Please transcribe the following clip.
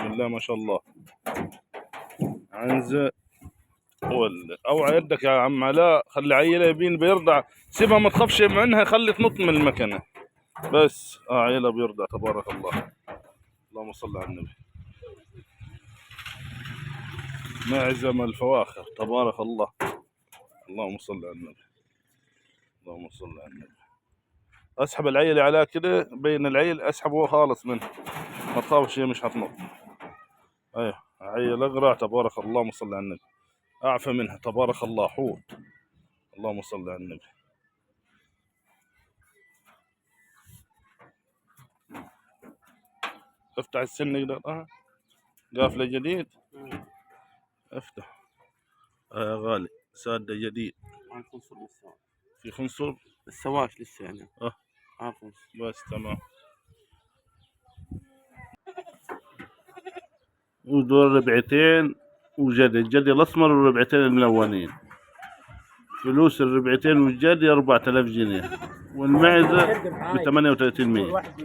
بسم الله ما شاء الله. عنزة ولد. اوعى يدك يا عم علاء، خلي عيلة يبين بيرضع، سيبها ما تخافش منها، خلي تنط من المكنة بس. عيلة بيرضع تبارك الله. اللهم صل على النبي. معزم الفواخر تبارك الله. اللهم صل على النبي. اللهم صل على النبي. اسحب العيلة على كده بين العيل، اسحبه خالص منه، ما تخافش هي مش هتنط. ايه عيل اقرع تبارك الله. اللهم صل على النبي. اعفى منها تبارك الله، حوت. اللهم صل على النبي. افتح السن يقدر. قافلة جديد. افتح. يا غالي سادة جديد. في خنصر السواش لسه يعني. خنصر بس تمام. ودول ربعتين وجدي، الجدي الاسمر والربعتين الملونين. فلوس الربعتين والجدي 4000 جنيه، والمعزة ب 3800.